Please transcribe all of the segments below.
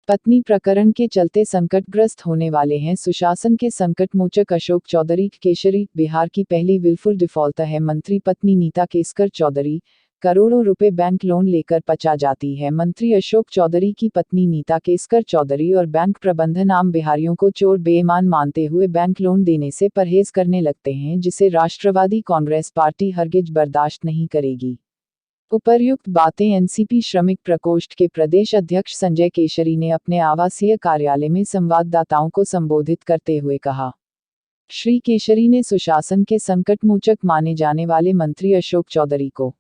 पत्नी प्रकरण के चलते संकटग्रस्त होने वाले हैं सुशासन के संकटमोचक अशोक चौधरी केशरी। बिहार की पहली विलफुल डिफॉल्टर है मंत्री पत्नी नीता केसकर चौधरी। करोड़ों रुपए बैंक लोन लेकर पचा जाती है। मंत्री अशोक चौधरी की पत्नी नीता केसकर चौधरी और बैंक प्रबंधन आम बिहारियों को चोर बेईमान मानते हुए बैंक लोन देने से परहेज करने लगते हैं, जिसे राष्ट्रवादी कांग्रेस पार्टी हरगिज बर्दाश्त नहीं करेगी। उपर्युक्त बातें एनसीपी श्रमिक प्रकोष्ठ के प्रदेश अध्यक्ष संजय केशरी ने अपने आवासीय कार्यालय में संवाददाताओं को संबोधित करते हुए कहा। श्री केशरी ने सुशासन के संकटमोचक माने जाने वाले मंत्री अशोक चौधरी को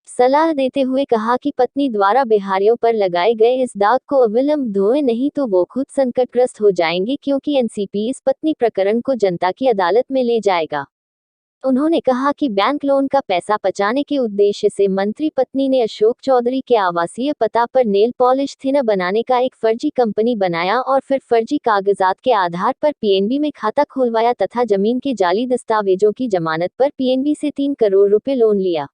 सलाह देते हुए कहा कि पत्नी द्वारा बिहारियों पर लगाए गए इस दाग को अविलंब धोए, नहीं तो वो खुद संकटग्रस्त हो जाएंगे, क्योंकि एनसीपी इस पत्नी प्रकरण को जनता की अदालत में ले जाएगा। उन्होंने कहा कि बैंक लोन का पैसा बचाने के उद्देश्य से मंत्री पत्नी ने अशोक चौधरी के आवासीय पता पर नेल पॉलिश थिनर बनाने का एक फर्जी कंपनी बनाया और फिर फर्जी कागजात के आधार पर पीएनबी में खाता खुलवाया तथा जमीन के जाली दस्तावेजों की जमानत पर पीएनबी से 3 करोड़ रुपए लोन लिया।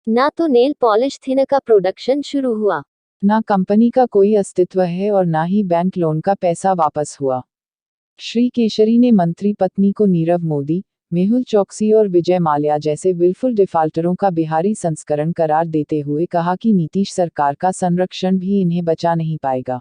ना तो नेल पॉलिश थिनर का प्रोडक्शन शुरू हुआ, ना कंपनी का कोई अस्तित्व है और ना ही बैंक लोन का पैसा वापस हुआ। श्री केशरी ने मंत्री पत्नी को नीरव मोदी, मेहुल चौकसी और विजय माल्या जैसे विलफुल डिफाल्टरों का बिहारी संस्करण करार देते हुए कहा कि नीतीश सरकार का संरक्षण भी इन्हें बचा नहीं पाएगा।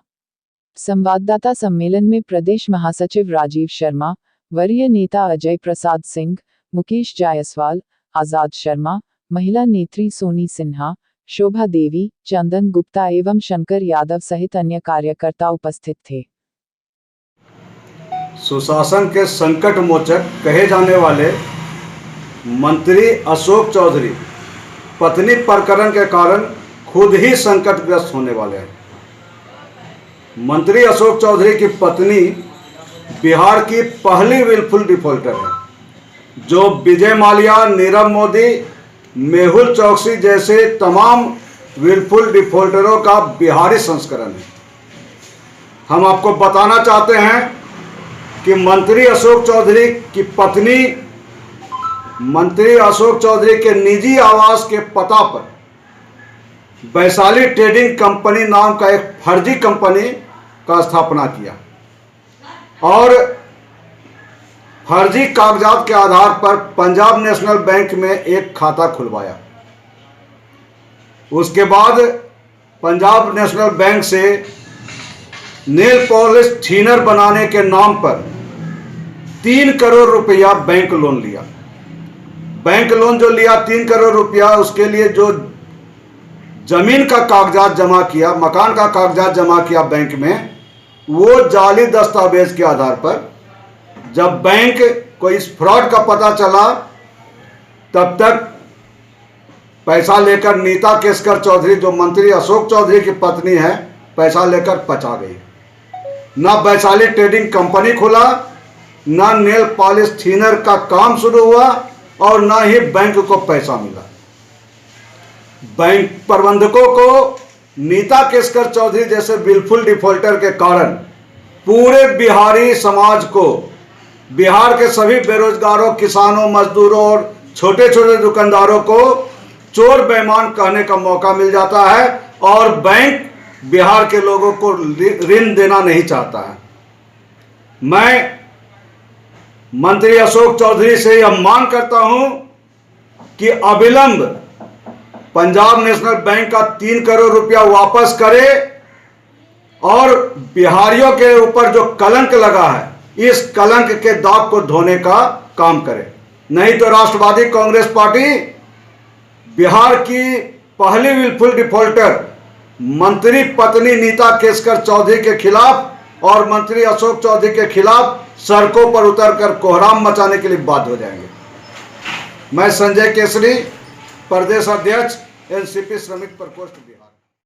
संवाददाता सम्मेलन में प्रदेश महासचिव राजीव शर्मा, वरीय नेता अजय प्रसाद सिंह, मुकेश जायसवाल, आजाद शर्मा, महिला नेत्री सोनी सिन्हा, शोभा देवी, चंदन गुप्ता एवं शंकर यादव सहित अन्य कार्यकर्ता उपस्थित थे। सुशासन के संकट मोचक कहे जाने वाले मंत्री अशोक चौधरी पत्नी प्रकरण के कारण खुद ही संकटग्रस्त होने वाले हैं। मंत्री अशोक चौधरी की पत्नी बिहार की पहली विलफुल डिफॉल्टर है, जो विजय माल्या, नीरव मोदी, मेहुल चौकसी जैसे तमाम विलफुल डिफॉल्टरों का बिहारी संस्करण है। हम आपको बताना चाहते हैं कि मंत्री अशोक चौधरी की पत्नी मंत्री अशोक चौधरी के निजी आवास के पता पर वैशाली ट्रेडिंग कंपनी नाम का एक फर्जी कंपनी का स्थापना किया और फर्जी कागजात के आधार पर पंजाब नेशनल बैंक में एक खाता खुलवाया। उसके बाद पंजाब नेशनल बैंक से नेल पॉलिश थिनर बनाने के नाम पर 3 करोड़ रुपया बैंक लोन लिया। बैंक लोन जो लिया 3 करोड़ रुपया, उसके लिए जो जमीन का कागजात जमा किया, मकान का कागजात जमा किया बैंक में, वो जाली दस्तावेज के आधार पर जब बैंक को इस फ्रॉड का पता चला, तब तक पैसा लेकर नीता केसकर चौधरी, जो मंत्री अशोक चौधरी की पत्नी है, पैसा लेकर पचा गई। ना वैशाली ट्रेडिंग कंपनी खुला, ना नेल पॉलिश थिनर का काम शुरू हुआ और ना ही बैंक को पैसा मिला। बैंक प्रबंधकों को नीता केसकर चौधरी जैसे विलफुल डिफॉल्टर के कारण पूरे बिहारी समाज को, बिहार के सभी बेरोजगारों, किसानों, मजदूरों और छोटे छोटे दुकानदारों को चोर बेईमान कहने का मौका मिल जाता है और बैंक बिहार के लोगों को ऋण देना नहीं चाहता है। मैं मंत्री अशोक चौधरी से यह मांग करता हूं कि अविलंब पंजाब नेशनल बैंक का 3 करोड़ रुपया वापस करे और बिहारियों के ऊपर जो कलंक लगा है, इस कलंक के दाग को धोने का काम करे। नहीं तो राष्ट्रवादी कांग्रेस पार्टी बिहार की पहली विलफुल डिफॉल्टर मंत्री पत्नी नीता केसकर चौधरी के खिलाफ और मंत्री अशोक चौधरी के खिलाफ सड़कों पर उतरकर कोहराम मचाने के लिए बाध्य हो जाएंगे। मैं संजय केसरी, प्रदेश अध्यक्ष एनसीपी श्रमिक प्रकोष्ठ।